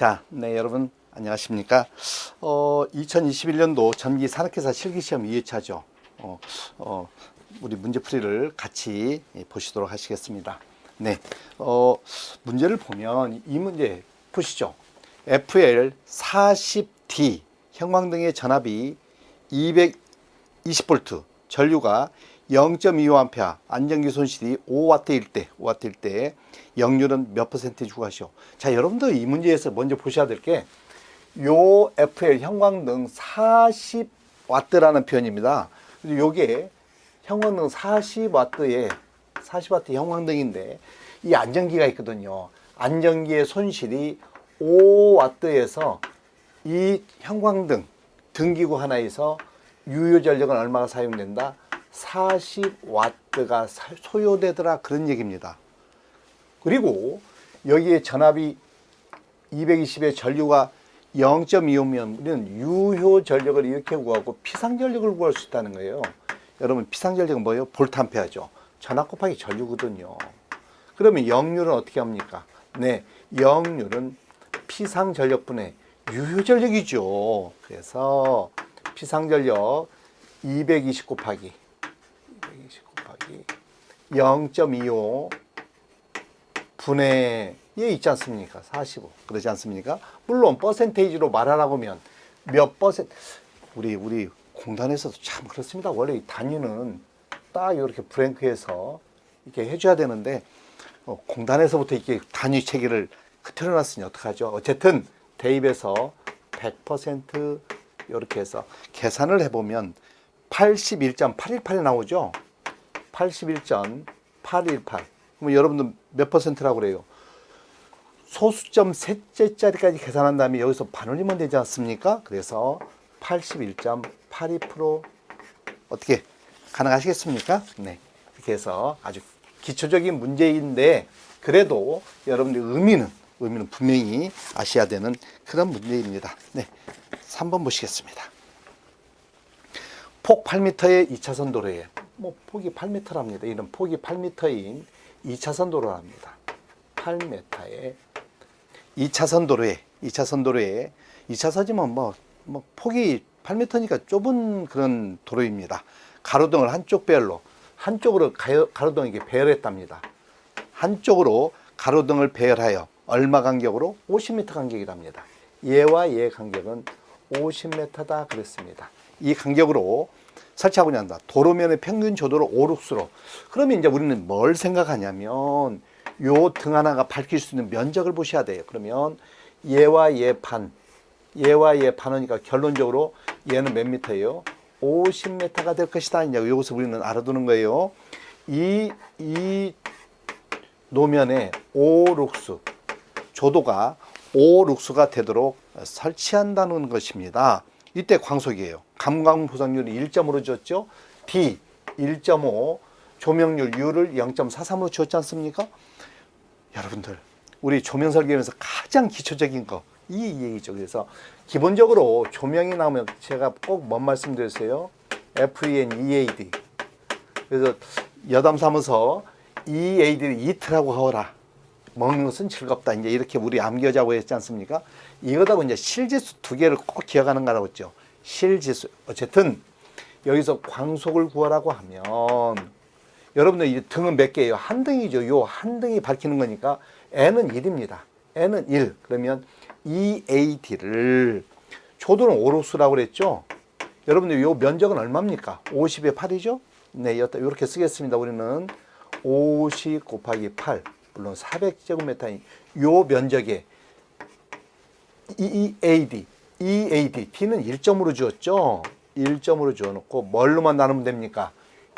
자, 네, 여러분 안녕하십니까? 2021년도 전기 산업회사 실기시험 2회차죠. 우리 문제풀이를 같이 보시도록 하시겠습니다. 네, 문제를 보면 이 문제 보시죠. FL 40D 형광등의 전압이 220V, 전류가 0.25A, 안전기 손실이 5W일 때 역률은 몇 퍼센트 주고 하시오. 자, 여러분들 이 문제에서 먼저 보셔야 될 게 요 FL 형광등 40W라는 표현입니다. 그리고 요게 형광등 40W 형광등인데 이 안전기가 있거든요. 안전기의 손실이 5W에서 이 형광등 등기구 하나에서 유효 전력은 얼마가 사용된다? 40W가 소요되더라, 그런 얘기입니다. 그리고 여기에 전압이 220에 전류가 0.25면 우리는 유효 전력을 이렇게 구하고 피상 전력을 구할 수 있다는 거예요. 여러분, 피상 전력은 뭐예요? 볼트암페어죠. 전압 곱하기 전류거든요. 그러면 역률은 어떻게 합니까? 네, 역률은 피상 전력분의 유효 전력이죠. 그래서 피상 전력 220 곱하기 0.25 분의 얘 있지 않습니까? 45. 그러지 않습니까? 물론 퍼센테이지로 말하라고 하면 몇 퍼센트, 우리 공단에서도 참 그렇습니다. 원래 이 단위는 딱 이렇게 브랭크해서 이렇게 해줘야 되는데 공단에서부터 이렇게 단위 체계를 틀어놨으니 어떡하죠? 어쨌든 대입해서 100% 이렇게 해서 계산을 해보면 81.818이 나오죠. 81.818. 그럼 여러분들 몇 퍼센트라고 그래요? 소수점 셋째짜리까지 계산한 다음에 여기서 반올리면 되지 않습니까? 그래서 81.82% 어떻게 가능하시겠습니까? 네, 이렇게 해서 아주 기초적인 문제인데 그래도 여러분들 의미는 분명히 아셔야 되는 그런 문제입니다. 네, 3번 보시겠습니다. 폭 8m의 2차선 도로에 폭이 8m랍니다. 이런 폭이 8m인 2차선 도로랍니다. 8m의 2차선 도로에 2차선이면 폭이 8m니까 좁은 그런 도로입니다. 가로등을 한쪽 배열로 한쪽으로 가로등에게 배열했답니다. 한쪽으로 가로등을 배열하여 얼마 간격으로? 50m 간격이랍니다. 얘와 얘 간격은 50m다 그랬습니다. 이 간격으로 설치하고자 한다. 도로면의 평균 조도를 5룩수로. 그러면 이제 우리는 뭘 생각하냐면 요 등 하나가 밝힐 수 있는 면적을 보셔야 돼요. 그러면 얘와 얘 반이니까 결론적으로 얘는 몇 미터예요? 50m가 될 것이다. 이제 여기서 우리는 알아두는 거예요. 이 노면의 5룩수 조도가 5룩수가 되도록 설치한다는 것입니다. 이때 광속이에요. 감광 보상률이 1.5로 줬죠. D 1.5, 조명률 U를 0.43으로 줬지 않습니까? 여러분들, 우리 조명 설계하면서 가장 기초적인 거 이 얘기죠. 그래서 기본적으로 조명이 나오면 제가 꼭 뭔 말씀드렸어요? FEN EAD. 그래서 여담 삼아서 EAD를 이트라고 하어라. 먹는 것은 즐겁다. 이제 이렇게 우리 암기하자고 했지 않습니까? 이거다고 이제 실지수 두 개를 꼭 기억하는 거라고 했죠. 실지수. 어쨌든 여기서 광속을 구하라고 하면 여러분들 이 등은 몇 개예요? 한 등이죠. 요 한 등이 밝히는 거니까 N은 1입니다. N은 1. 그러면 EAD를 조도는 5룩수라고 그랬죠. 여러분들 요 면적은 얼마입니까? 50에 8이죠. 네, 이렇게 쓰겠습니다. 우리는 50 곱하기 8. 물론 400제곱미터인 요 면적에 EAD, D는 1점으로 주었죠. 1점으로 주어놓고 뭘로만 나누면 됩니까?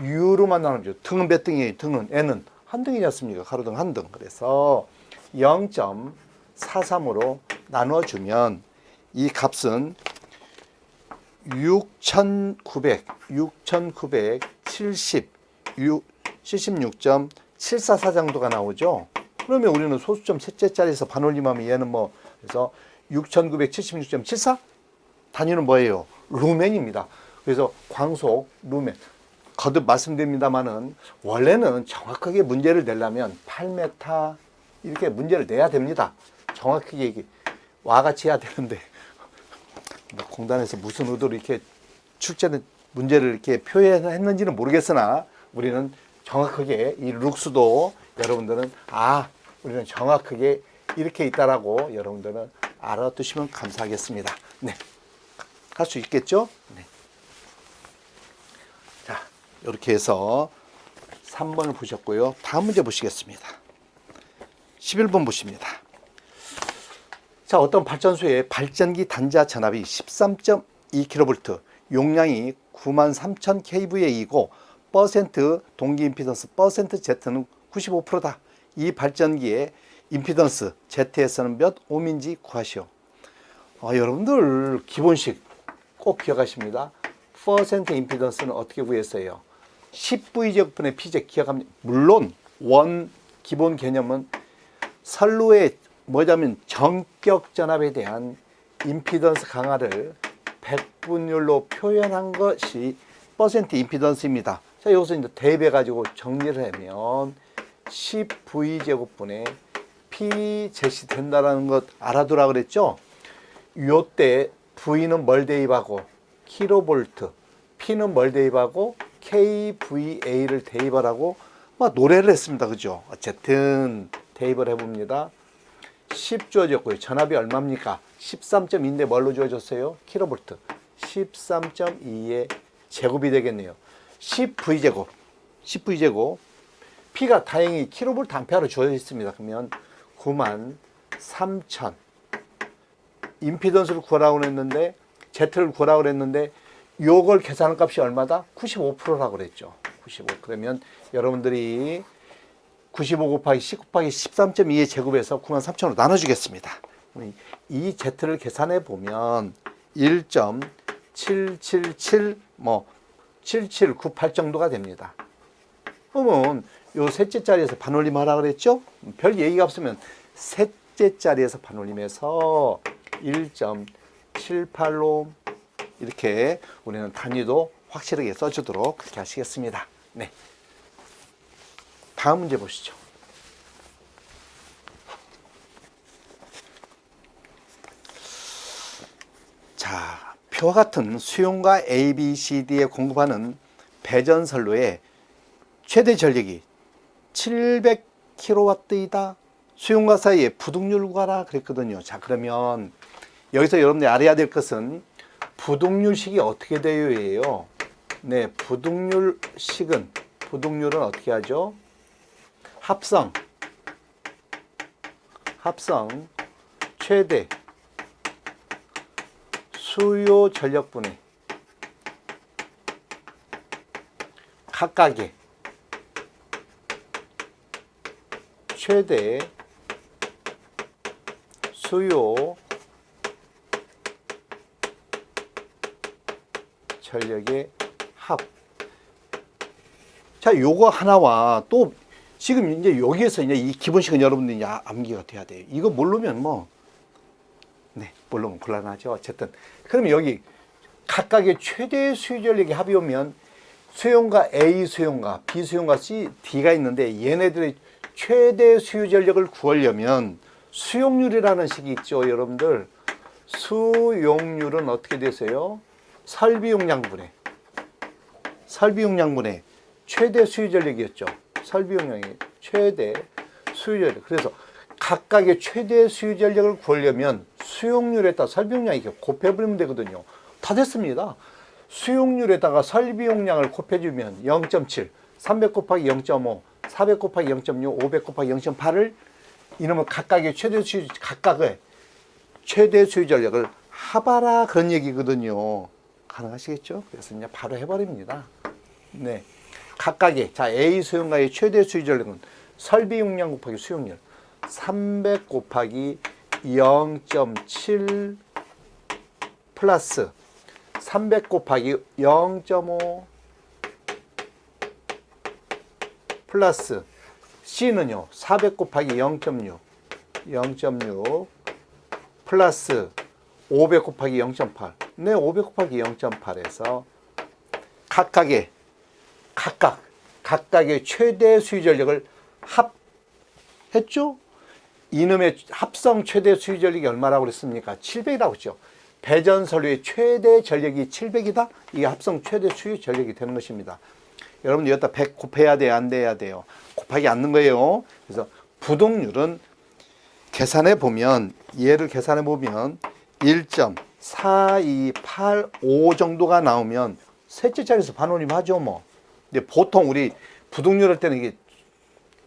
U로만 나누면 돼요. 등은 몇 등이에요? 등은 N은 한 등이지 않습니까? 가로등 한 등. 그래서 0.43으로 나눠주면 이 값은 7674 정도가 나오죠. 그러면 우리는 소수점 셋째짜리에서 반올림하면 얘는 그래서 6976.74? 단위는 뭐예요? 루멘입니다. 그래서 광속 루멘. 거듭 말씀드립니다만은 원래는 정확하게 문제를 내려면 8m 이렇게 문제를 내야 됩니다. 정확하게 와 같이 해야 되는데 뭐 공단에서 무슨 의도로 이렇게 출제는 문제를 이렇게 표현했는지는 모르겠으나 우리는 정확하게 이 룩스도 여러분들은 우리는 정확하게 이렇게 있다라고 여러분들은 알아두시면 감사하겠습니다. 네, 할 수 있겠죠? 네. 자, 이렇게 해서 3번을 보셨고요. 다음 문제 보시겠습니다. 11번 보십니다. 자, 어떤 발전소의 발전기 단자 전압이 13.2kV, 용량이 93,000kVA이고 동기 임피던스 Z는 95%다. 이 발전기의 임피던스 Z에서는 몇 옴인지 구하시오. 여러분들 기본식 꼭 기억하십니다. 퍼센트 임피던스는 어떻게 구했어요? 10V제곱분의 P제 기억합니다. 물론 기본 개념은 선로의 뭐냐면 전격 전압에 대한 임피던스 강화를 백분율로 표현한 것이 퍼센트 임피던스입니다. 자, 여기서 이제 대입해 가지고 정리를 하면 10V제곱분의 P제시 된다라는 것 알아두라 그랬죠? 요때 V는 뭘 대입하고 킬로볼트, P는 뭘 대입하고 kVA를 대입하라고 막 노래를 했습니다. 그죠? 어쨌든 대입을 해봅니다. 10 주어졌고요. 전압이 얼마입니까? 13.2인데 뭘로 주어졌어요? 킬로볼트. 13.2의 제곱이 되겠네요. 10V제곱. P가 다행히 킬로볼트 암페어로 주어져 있습니다. 그러면 93,000 임피던스를 구하라고 했는데 Z를 구하라고 했는데 요걸 계산한 값이 얼마다? 95%라고 그랬죠. 95. 그러면 여러분들이 95 곱하기 10 곱하기 13.2의 제곱에서 93,000으로 나눠주겠습니다. 이 Z를 계산해 보면 1.777 7798 정도가 됩니다. 그러면 요 셋째 자리에서 반올림 하라 그랬죠? 별 얘기가 없으면 셋째 자리에서 반올림해서 1.78로 이렇게 우리는 단위도 확실하게 써주도록 그렇게 하시겠습니다. 네. 다음 문제 보시죠. 자, 표와 같은 수용과 A, B, C, D에 공급하는 배전선로의 최대 전력이 700kW이다. 수용과 사이에 부동률 구하라 그랬거든요. 자, 그러면 여기서 여러분들이 알아야 될 것은 부동률식이 어떻게 되어요? 네, 부동률은 어떻게 하죠? 합성 최대 수요 전력분의 각각의 최대 수요 전력의 합. 자, 요거 하나와 또 지금 이제 여기에서 이제 이 기본식은 여러분들이 암기가 돼야 돼요. 이거 모르면 모르면 곤란하죠. 어쨌든 그러면 여기 각각의 최대 수요 전력의 합이 오면 수용과 A 수용과 B 수용과 C, D가 있는데 얘네들의 최대 수요 전력을 구하려면 수용률이라는 식이 있죠, 여러분들. 수용률은 어떻게 되세요? 설비용량분의 최대 수요 전력이었죠. 설비용량이 최대 수요 전력. 그래서 각각의 최대 수요 전력을 구하려면 수용률에다 설비용량 이렇게 곱해버리면 되거든요. 다 됐습니다. 수용률에다가 설비용량을 곱해주면 0.7, 300 곱하기 0.5, 400 곱하기 0.6, 500 곱하기 0.8을 이놈의 각각의 최대 수요 전력을 합하라 그런 얘기거든요. 가능하시겠죠? 그래서 그냥 바로 해버립니다. 네, 각각의 A 수용가의 최대 수요 전력은 설비용량 곱하기 수용률 300 곱하기 0.7 플러스 300 곱하기 0.5 플러스 C는요 400 곱하기 0.6 플러스 500 곱하기 0.8 네, 500 곱하기 0.8에서 각각의 최대 수요 전력을 합했죠? 이놈의 합성 최대 수유 전력이 얼마라고 그랬습니까? 700이라고 했죠. 배전설유의 최대 전력이 700이다? 이게 합성 최대 수유 전력이 되는 것입니다. 여러분 여기다 100 곱해야 돼요? 안 돼야 돼요? 곱하기 않는 거예요. 그래서 부동률은 계산해 보면, 얘를 계산해 보면 1.4285 정도가 나오면 셋째 자리에서 반올림 하죠 뭐. 근데 보통 우리 부동률 할 때는 이게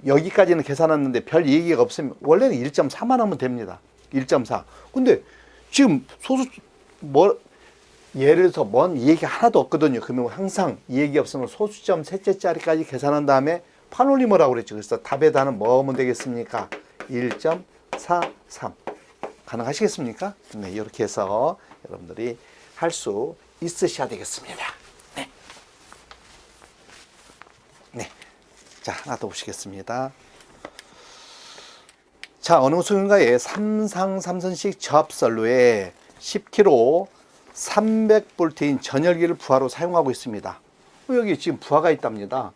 여기까지는 계산했는데 별 얘기가 없으면 원래는 1.4만 하면 됩니다. 1.4. 근데 지금 소수 예를 들어서 뭔 얘기 하나도 없거든요. 그러면 항상 얘기 없으면 소수점 셋째 자리까지 계산한 다음에 판올리머라고 그랬죠. 그래서 답의 단은 뭐면 되겠습니까? 1.43. 가능하시겠습니까? 네, 이렇게 해서 여러분들이 할 수 있으셔야 되겠습니다. 네. 네. 자, 하나 더 보시겠습니다. 자, 어느 수용가에 삼성삼선식 저압선로에 10kg 300V인 전열기를 부하로 사용하고 있습니다. 여기 지금 부하가 있답니다.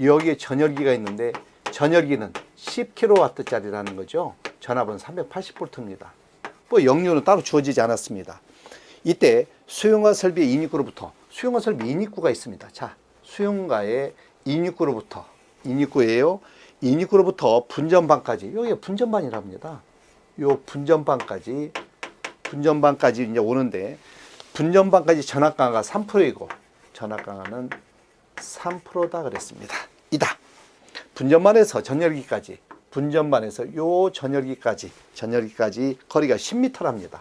여기에 전열기가 있는데 전열기는 10kW짜리라는 거죠. 전압은 380V입니다. 뭐 역류는 따로 주어지지 않았습니다. 이때 수용가 설비의 인입구로부터, 수용가 설비 인입구가 있습니다. 자, 수용가의 인입구로부터, 인입구예요. 인입구로부터 분전반까지, 여기가 분전반이랍니다. 요 분전반까지 이제 오는데, 분전반까지 전압 강화가 3%이고 전압 강화는 3%다 그랬습니다. 이다. 분전반에서 전열기까지, 분전반에서 요 전열기까지 거리가 10m랍니다.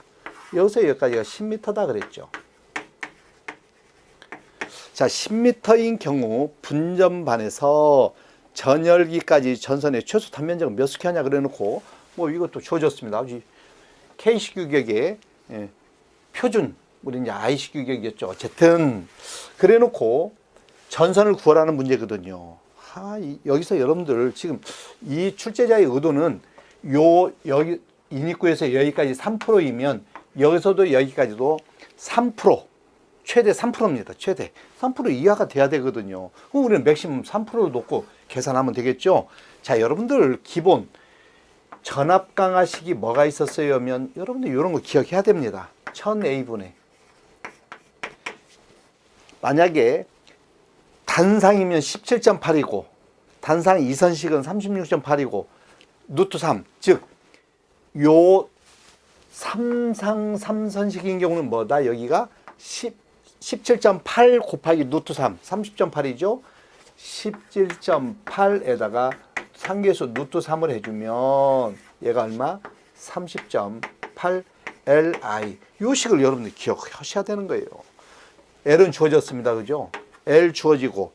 여기서 여기까지가 10m다 그랬죠. 자, 10m인 경우 분전반에서 전열기까지 전선의 최소 단면적은 몇 스퀘어 하냐 그래 놓고 뭐 이것도 주어졌습니다. K식 규격의 표준, 우리 이제 I식 규격이었죠. 어쨌든 그래 놓고 전선을 구하라는 문제거든요. 여기서 여러분들 지금 이 출제자의 의도는 여기 인입구에서 여기까지 3%이면 여기서도 여기까지도 3%, 최대 3%입니다. 최대 3% 이하가 돼야 되거든요. 그럼 우리는 맥시멈 3%를 놓고 계산하면 되겠죠. 자, 여러분들 기본 전압 강화식이 뭐가 있었어요? 하면 여러분들 이런 거 기억해야 됩니다. 1000A분의, 만약에 단상이면 17.8이고 단상 이선식은 36.8이고 루트 3, 즉 요 삼상삼선식인 경우는 뭐다? 여기가 17.8 곱하기 루트 3, 30.8이죠. 17.8에다가 상계수 루트 3을 해주면 얘가 얼마? 30.8 Li. 요 식을 여러분들 기억하셔야 되는 거예요. L은 주어졌습니다. 그죠? L 주어지고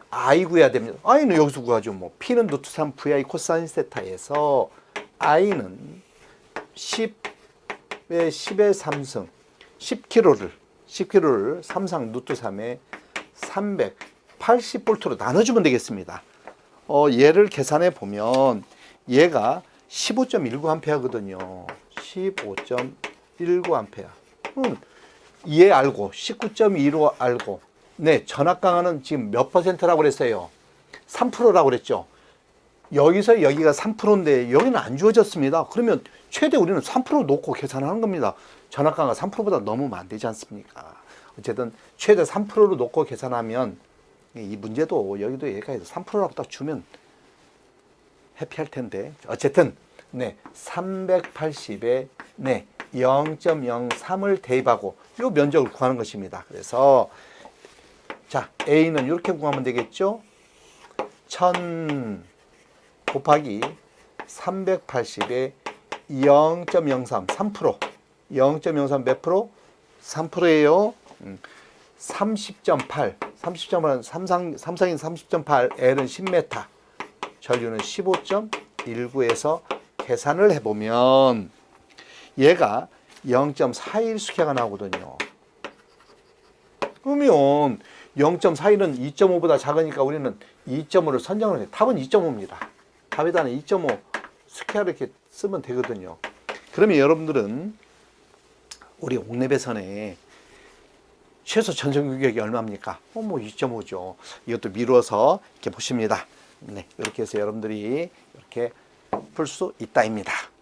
I 구해야 됩니다. I는 여기서 구하죠. 뭐 P는 루트 3 VI 코사인 세타에서 I는 10의 3승 10kg를 3상 루트 3에 380V로 나눠주면 되겠습니다. 얘를 계산해 보면 얘가 15.19A거든요. 15.19A. 얘 알고 19.15 알고, 네, 전압 강화는 지금 몇 %라고 그랬어요? 3%라고 그랬죠. 여기서 여기가 3%인데 여기는 안 주어졌습니다. 그러면 최대 우리는 3% 놓고 계산하는 겁니다. 전압 강화 3%보다 넘으면 안 되지 않습니까? 어쨌든 최대 3%로 놓고 계산하면 이 문제도 여기도 여기까지 3%라고 딱 주면 해피할 텐데, 어쨌든 네, 380에 네, 0.03을 대입하고 이 면적을 구하는 것입니다. 그래서 자, A는 이렇게 구하면 되겠죠. 1000 곱하기 380에 0.03, 3%. 0.03 몇 프로? 3%예요. 30.8. 30.8은 삼성인 30.8, L은 10m, 전류는 15.19에서 계산을 해보면 얘가 0.41 스퀘어가 나오거든요. 그러면 0.41은 2.5보다 작으니까 우리는 2.5를 선정을 해요. 답은 2.5입니다. 답에다는 2.5 스퀘어 이렇게 쓰면 되거든요. 그러면 여러분들은 우리 옥내배선에 최소 전선 규격이 얼마입니까? 뭐 2.5죠. 이것도 미루어서 이렇게 보십니다. 네, 이렇게 해서 여러분들이 이렇게 풀 수 있다입니다.